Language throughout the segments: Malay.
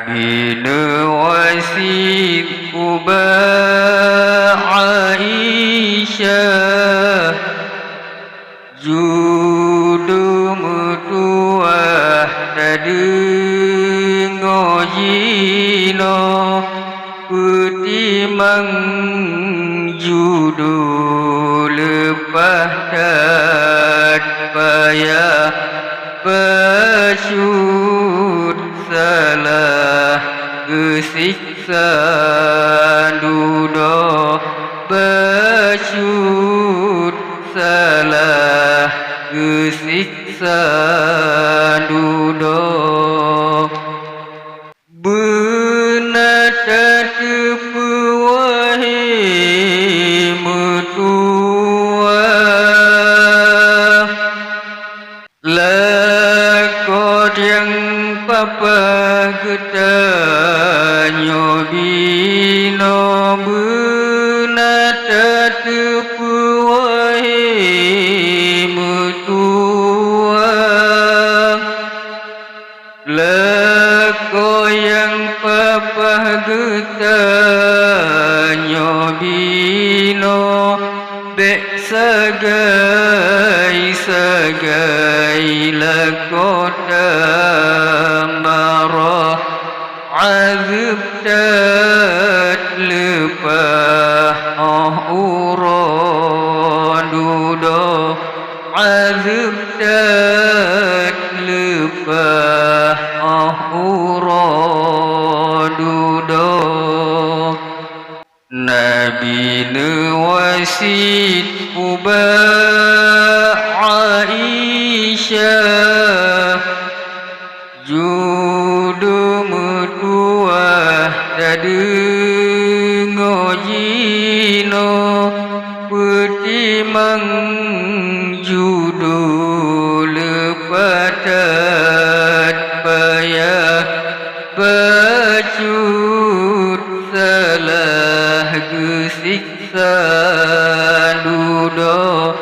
Nabina wasid Quba Aisyah Judu mutuah tadingo jino Putimang judu lepah dat payah Pasyut salah kesiksa dudo Pasyut salah kesiksa dudo Benar terpewahi mutua Lakot yang papa getanyo bino Benar terpewahi mutua Lako yang papa getanyo bino Bek sagai lakota marah Azib tat lepah uron dudo Azib tat lepah uron dudo Nabi wasid Quba Aisyah Judu mutuah tadingo jino Putimang judu lepatat payah Pacut salah kesiksa dudo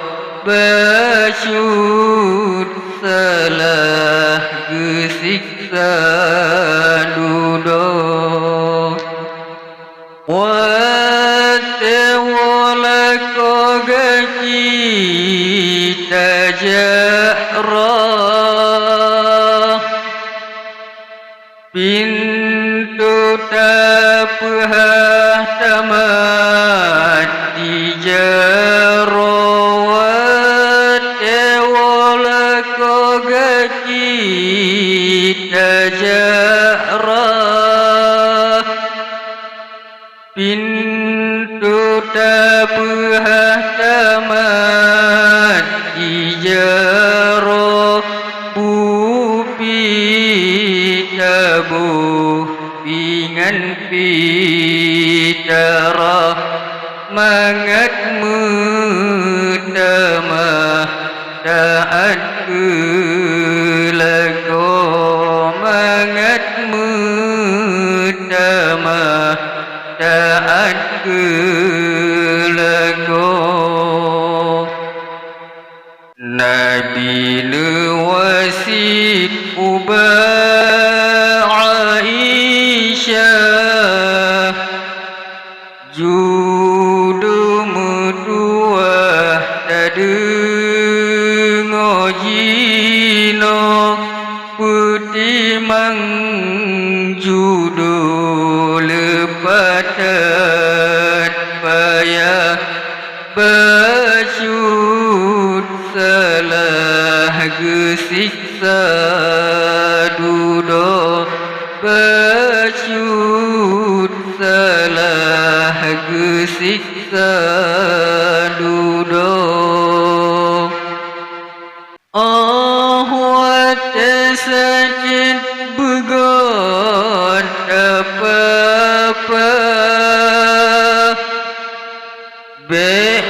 Pasyut salah kesiksa dudo Watewala kogaki tajarah Pintu tapah tamat dijarawat Ewala kogaki tajarah Pintu tapah tamat dijarawat Tabuh pingan pitara mangat mutamah taat kelago mangat mutamah taat kelago Nabi wasid Quba Aisyah Judu mutuah tadingo jino Putimang judu lepatat payah Pasyut salah kesiksa dudo Pasyut salah kesiksa dudo Wate sakit begon apa-apa Bek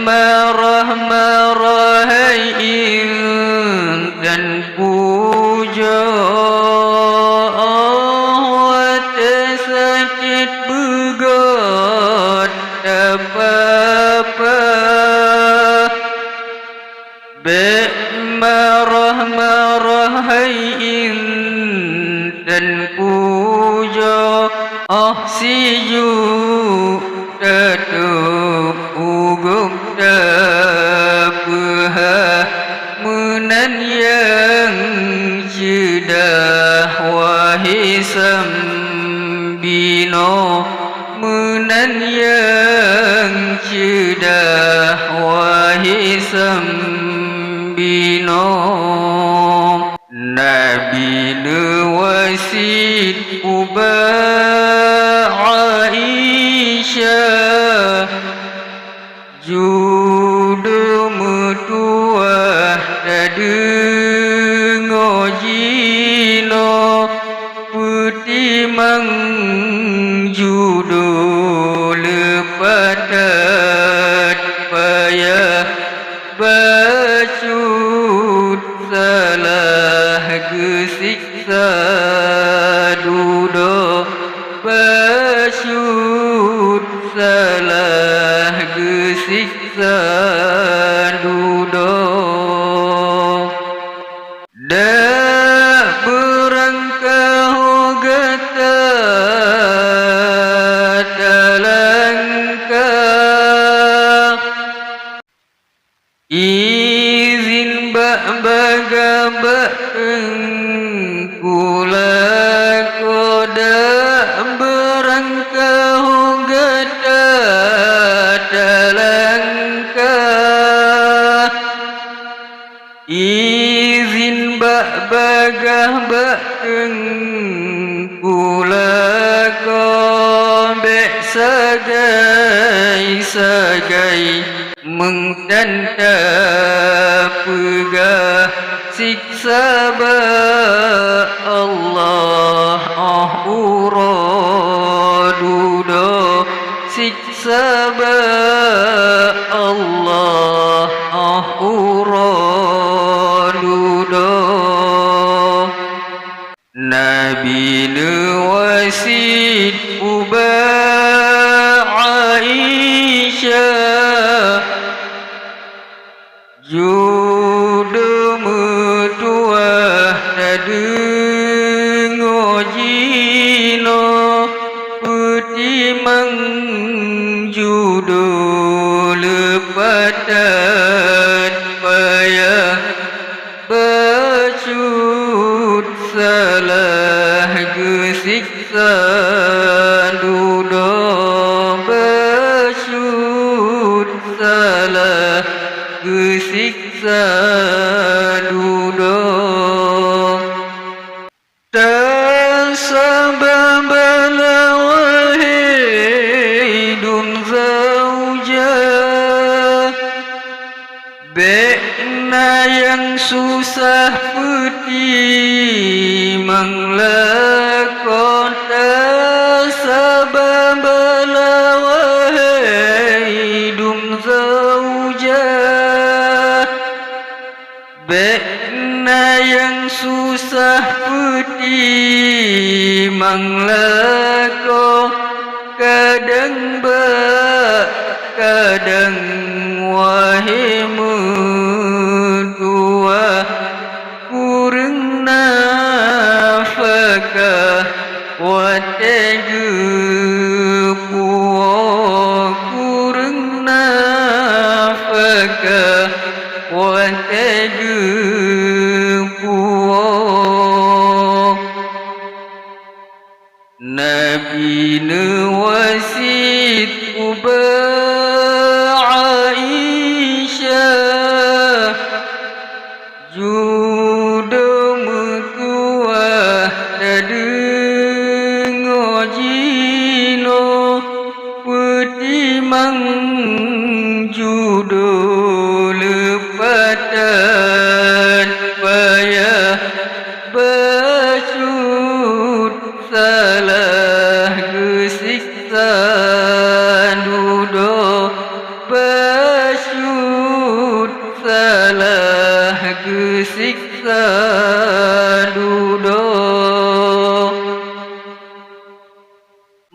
marah-marah intan puja Wate sakit begon apa-apa Bek marah-marah intan puja sambino Nabi wasid uba Aisyah judu mutua dengo jino putih mang judu lepatat payah bacut salah gesiksa dudo bacut salah gesiksa dudo dah berangkau gata dalangkah izin bagabak kula koda berangkau gata dalangkah izin bagabak kula kobek sagai mengtanda pegah siksa ba Allah uradudo siksa ba Allah uradudo Nabi wasid uba Aisyah judu mutua dengo jino putih mang judu lepatan payah bacut salah gesiksa dudo bacut salah gesiksa dudo tasababala wahai dun zaujah bekna yang susah putih menglakon tasababala wahai dun zaujah bekna yang susah putih manglako kadang kadang wahai mutua kurang nafkah wategu puo kurang nafkah wategu puo Nabi wasid uba Aisyah judu mutua dengo jino putih mang judu lepatan payah bacut salah gesiksa dudo bacut salah gesiksa dudo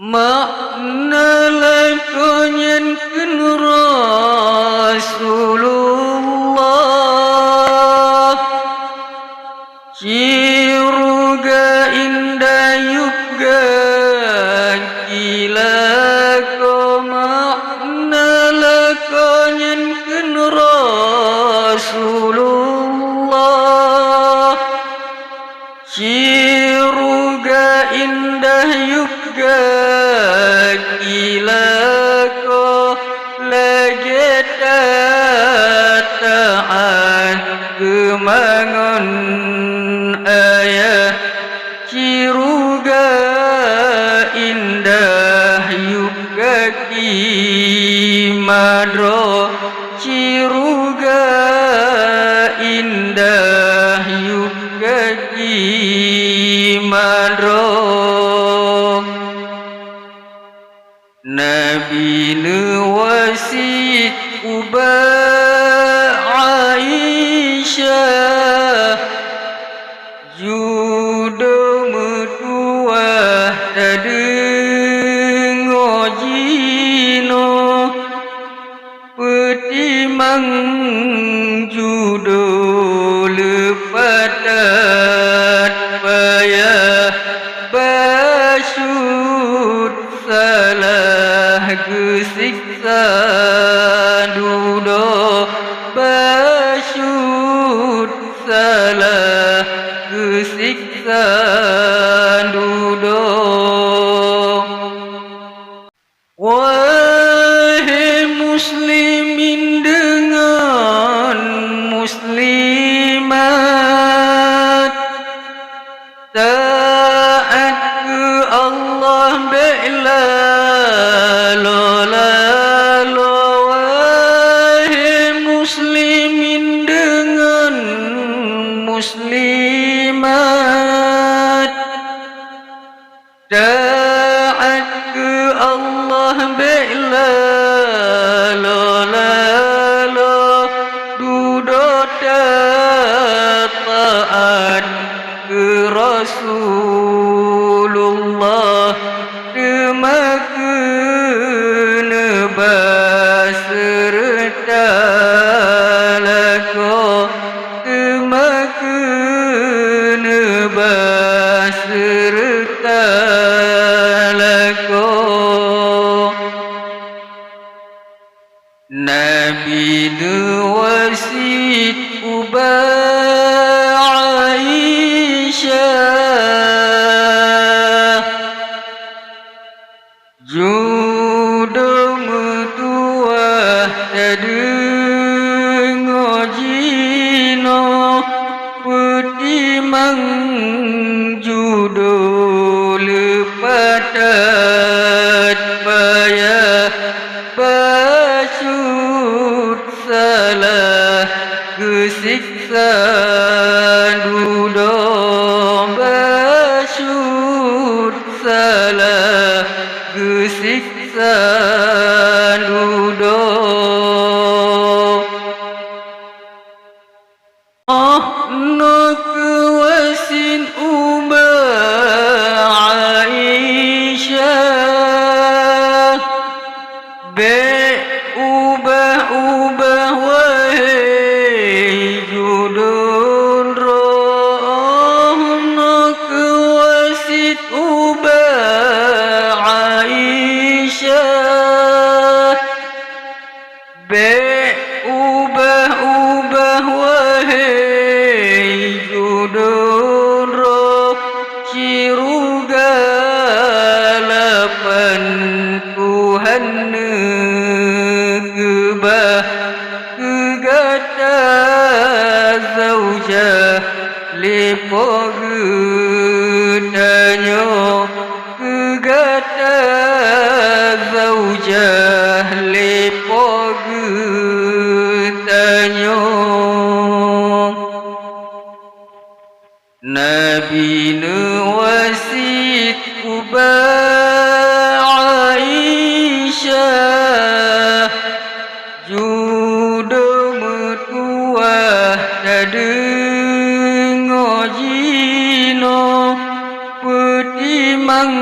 makna lakonyen kun Rasulullah ciruga indah yuga kila ko makna lakonyen kun Rasulullah ciruga indah yuga kila ko lageta mang judul patat payah basud salah gesiksa dudo basud salah gesiksa dudo. Wahai muslimin dengan muslimat, taat ke Allah bela lolalo. Wahai muslimin dengan muslimat, taat ke Allah bela lolalo. Dudo taat ke Rasulullah, kemakan baserta lako, kemakan baserta lako. Nabi wasit ubah Aisyah, jodoh metua terdengar jino, petimang jodoh lepatat payah basud salah gesiksa dudo basud salah gesiksa dudo. Oh no kewasin ubah Aisyah, be ubah wahai judul roh no kewasit ubah Aisyah, be ubah wahai judul roh ciruga lapan Tuhan negabah kegata zaujah lepo gedanyo, kegata zaujah lepo gedanyo. Nabi wasit ubah Aisyah, jodoh metua terdengar jino, petimang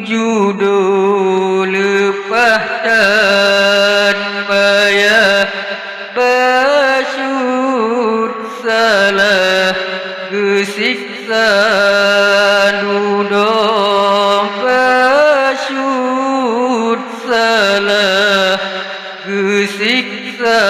jodoh lepah tat payah basud salah gesiksa dudo basud salah gesiksa